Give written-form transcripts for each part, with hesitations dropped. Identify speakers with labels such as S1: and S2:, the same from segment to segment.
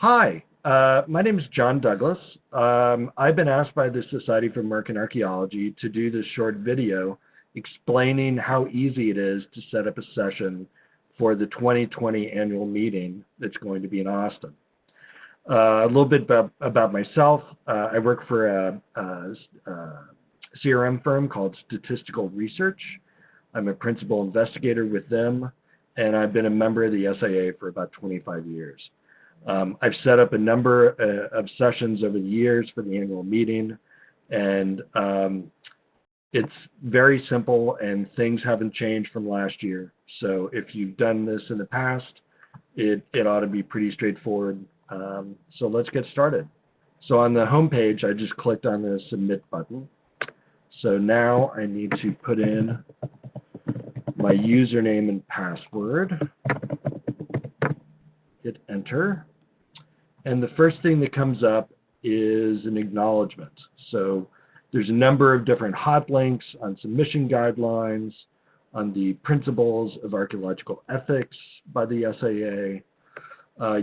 S1: Hi, my name is John Douglas. I've been asked by the Society for American Archaeology to do this short video explaining how easy it is to set up a session for the 2020 annual meeting that's going to be in Austin. A little bit about myself. I work for a CRM firm called Statistical Research. I'm a principal investigator with them, and I've been a member of the SAA for about 25 years. I've set up a number of sessions over the years for the annual meeting, and it's very simple and things haven't changed from last year. So if you've done this in the past, it ought to be pretty straightforward. So let's get started. So on the home page, I just clicked on the submit button. So now I need to put in my username and password, hit enter, and the first thing that comes up is an acknowledgement. So there's a number of different hot links on submission guidelines, on the principles of archaeological ethics by the SAA.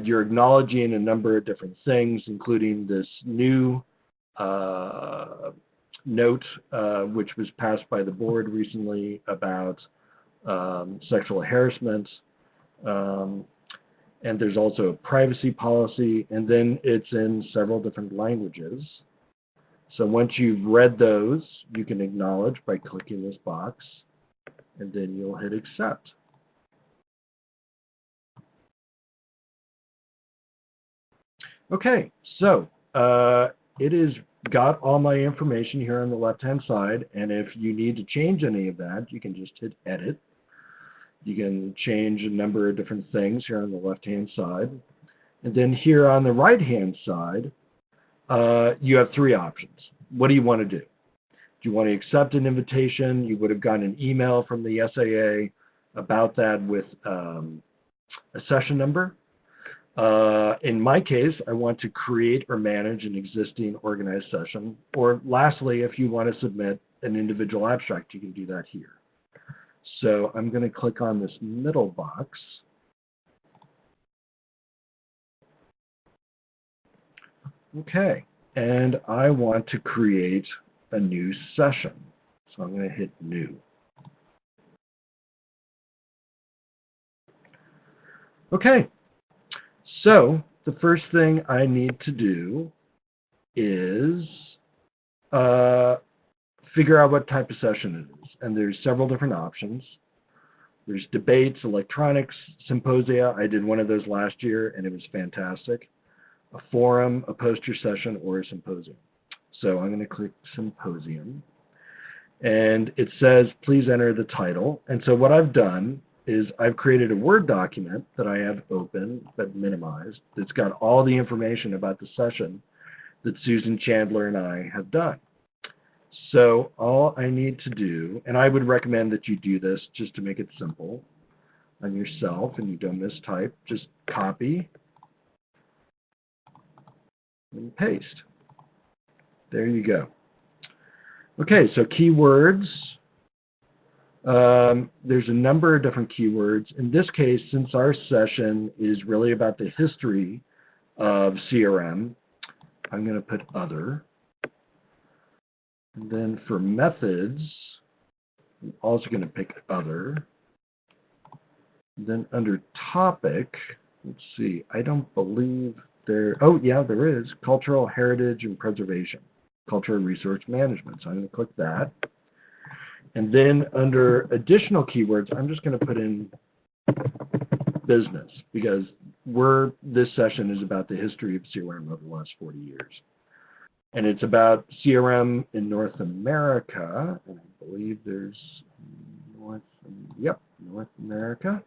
S1: You're acknowledging a number of different things, including this new note, which was passed by the board recently about sexual harassment. And there's also a privacy policy, and then it's in several different languages. So once you've read those, you can acknowledge by clicking this box, and then you'll hit accept. Okay, so it has got all my information here on the left-hand side, and if you need to change any of that, you can just hit edit. You can change a number of different things here on the left-hand side. And then here on the right-hand side, you have three options. What do you want to do? Do you want to accept an invitation? You would have gotten an email from the SAA about that with a session number. In my case, I want to create or manage an existing organized session. Or lastly, if you want to submit an individual abstract, you can do that here. So I'm going to click on this middle box. Okay, and I want to create a new session. So I'm going to hit new. Okay, so the first thing I need to do is figure out what type of session it is. And there's several different options. There's debates, electronics, symposia. I did one of those last year, and it was fantastic. A forum, a poster session, or a symposium. So I'm going to click symposium. And it says, please enter the title. And so what I've done is I've created a Word document that I have open but minimized. That's got all the information about the session that Susan Chandler and I have done. So all I need to do, and I would recommend that you do this just to make it simple on yourself and you don't mistype, just copy and paste. There you go. Okay, so keywords. There's a number of different keywords. In this case, since our session is really about the history of CRM, I'm going to put other. And then for methods, I'm also going to pick other. And then under topic, let's see, I don't believe there, oh yeah, there is, cultural heritage and preservation, cultural resource management. So I'm going to click that. And then under additional keywords, I'm just going to put in business because this session is about the history of CRM over the last 40 years. And it's about CRM in North America, and I believe there's North America.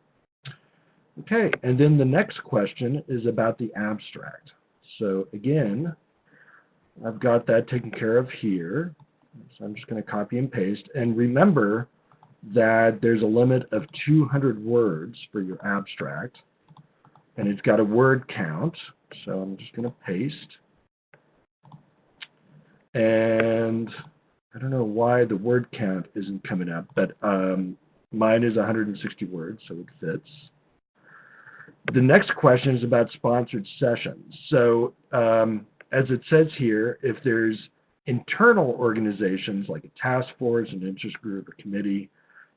S1: Okay, and then the next question is about the abstract. So again, I've got that taken care of here. So I'm just going to copy and paste. And remember that there's a limit of 200 words for your abstract, and it's got a word count. So I'm just going to paste. And I don't know why the word count isn't coming up, but mine is 160 words, so it fits. The next question is about sponsored sessions. So as it says here, if there's internal organizations like a task force, an interest group, a committee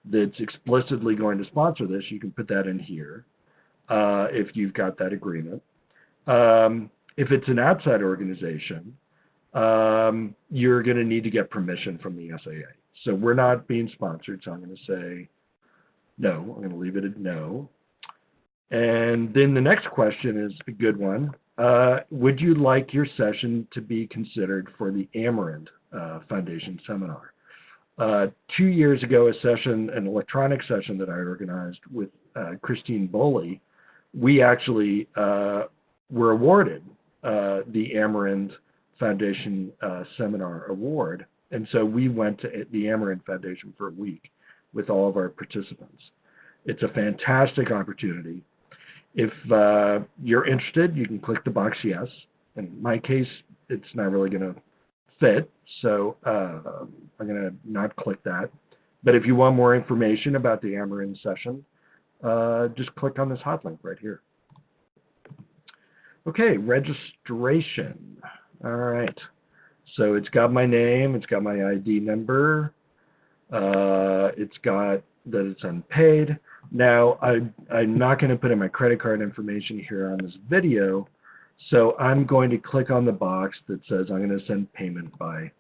S1: that's explicitly going to sponsor this, you can put that in here if you've got that agreement. If it's an outside organization, you're going to need to get permission from the SAA. So we're not being sponsored, so I'm going to say no. I'm going to leave it at no. And then the next question is a good one. Would you like your session to be considered for the Amaranth Foundation seminar? 2 years ago, an electronic session that I organized with Christine Boley, we actually were awarded the Amaranth Foundation Seminar Award. And so we went to the Amaranth Foundation for a week with all of our participants. It's a fantastic opportunity. If you're interested, you can click the box yes. In my case, it's not really going to fit, so I'm going to not click that. But if you want more information about the Amaranth session, just click on this hot link right here. Okay, registration. All right. So it's got my name, it's got my ID number, it's got that it's unpaid. Now, I'm not going to put in my credit card information here on this video, so I'm going to click on the box that says I'm going to send payment by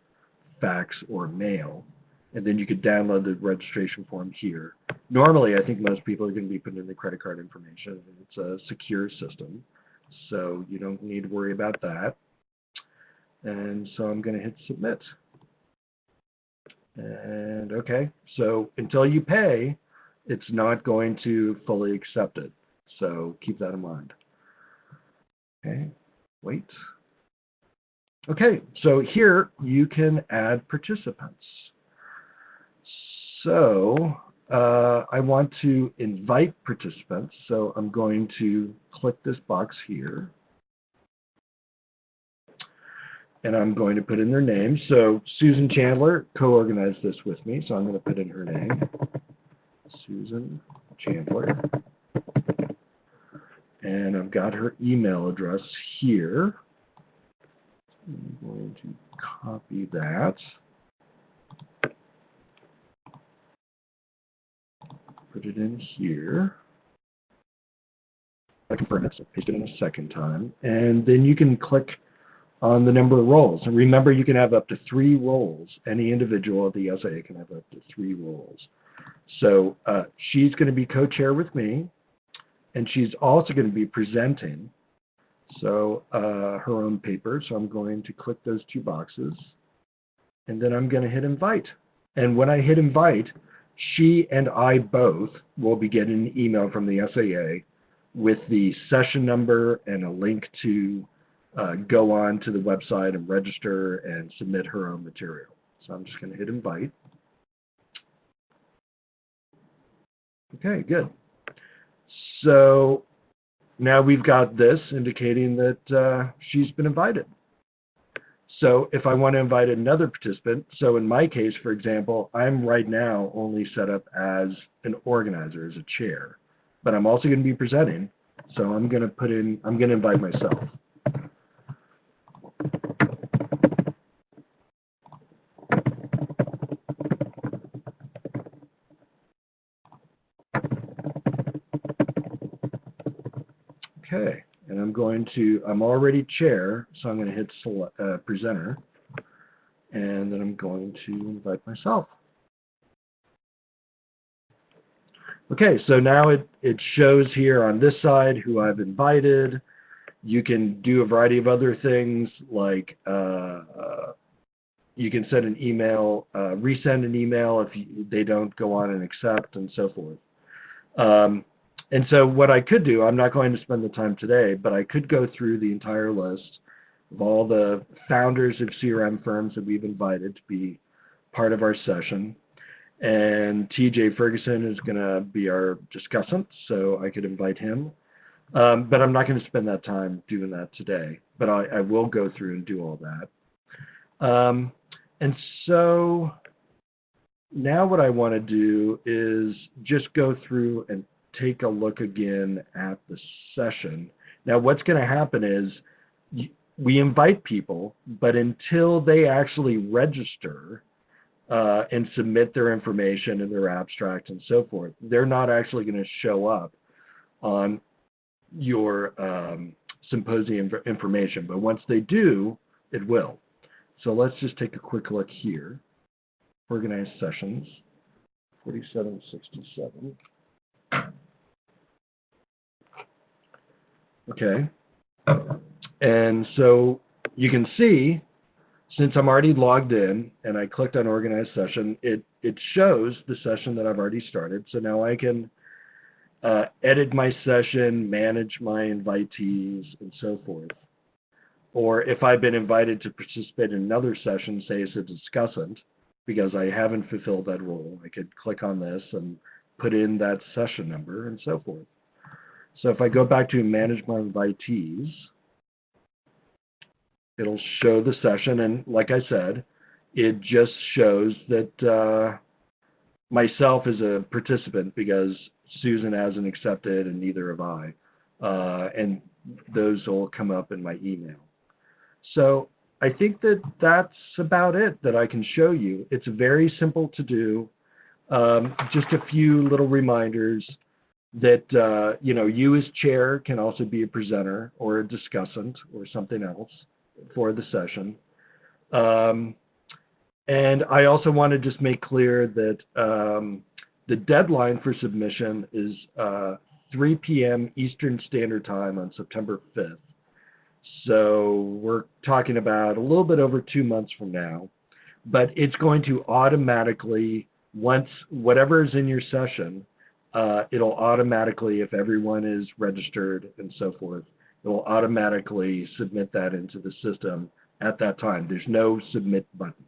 S1: fax or mail, and then you could download the registration form here. Normally, I think most people are going to be putting in the credit card information. It's a secure system, so you don't need to worry about that. And so I'm going to hit submit. And okay, so until you pay, it's not going to fully accept it. So keep that in mind. Okay, wait. Okay, so here you can add participants. So I want to invite participants. So I'm going to click this box here. And I'm going to put in their name. So Susan Chandler co-organized this with me, so I'm going to put in her name. Susan Chandler. And I've got her email address here. I'm going to copy that. Put it in here. I confirm it, so paste it in a second time. And then you can click on the number of roles. And remember, you can have up to 3 roles. Any individual at the SAA can have up to 3 roles. So she's going to be co-chair with me, and she's also going to be presenting her own paper. So I'm going to click those 2 boxes, and then I'm going to hit invite. And when I hit invite, she and I both will be getting an email from the SAA with the session number and a link to go on to the website and register and submit her own material. So I'm just going to hit invite. Okay, good. So now we've got this indicating that she's been invited. So if I want to invite another participant, so in my case, for example, I'm right now only set up as an organizer, as a chair, but I'm also going to be presenting. So I'm going to invite myself. Okay, and I'm already chair, so I'm going to hit select, presenter, and then I'm going to invite myself. Okay, so now it shows here on this side who I've invited. You can do a variety of other things, like you can send an email, resend an email if they don't go on and accept, and so forth. And so what I could do, I'm not going to spend the time today, but I could go through the entire list of all the founders of CRM firms that we've invited to be part of our session. And TJ Ferguson is going to be our discussant, so I could invite him. But I'm not going to spend that time doing that today, but I will go through and do all that. And so now what I want to do is just go through and take a look again at the session. Now, what's going to happen is we invite people, but until they actually register and submit their information and their abstract and so forth, they're not actually going to show up on your symposium information. But once they do, it will. So let's just take a quick look here. Organized sessions, 4767. Okay. And so you can see, since I'm already logged in and I clicked on organized session, it shows the session that I've already started. So now I can edit my session, manage my invitees, and so forth. Or if I've been invited to participate in another session, say as a discussant, because I haven't fulfilled that role, I could click on this and put in that session number and so forth. So if I go back to manage my invitees, it'll show the session, and like I said, it just shows that myself as a participant, because Susan hasn't accepted and neither have I, and those will come up in my email. So I think that that's about it that I can show you. It's very simple to do. Just a few little reminders that you as chair can also be a presenter or a discussant or something else for the session. And I also want to just make clear that the deadline for submission is 3 p.m. Eastern Standard Time on September 5th. So we're talking about a little bit over 2 months from now, but it's going to automatically, once whatever is in your session, it'll automatically, if everyone is registered and so forth, it will automatically submit that into the system at that time. There's no submit button.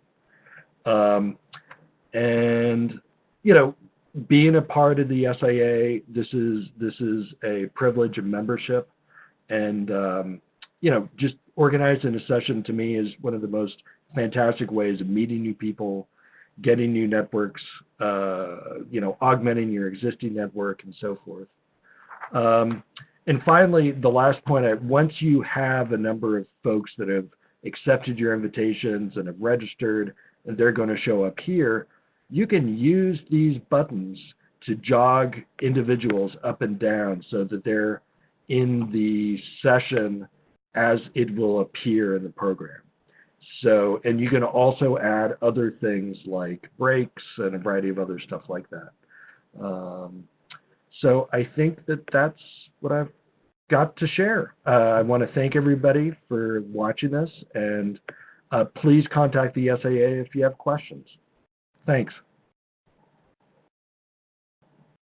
S1: And, being a part of the SAA, this is a privilege of membership. And, just organizing a session to me is one of the most fantastic ways of meeting new people, getting new networks, augmenting your existing network and so forth. And finally, the last point, once you have a number of folks that have accepted your invitations and have registered, and they're going to show up here, you can use these buttons to jog individuals up and down so that they're in the session as it will appear in the program. So, and you can also add other things like breaks and a variety of other stuff like that. So I think that that's what I've got to share. I want to thank everybody for watching this, and please contact the SAA if you have questions. Thanks.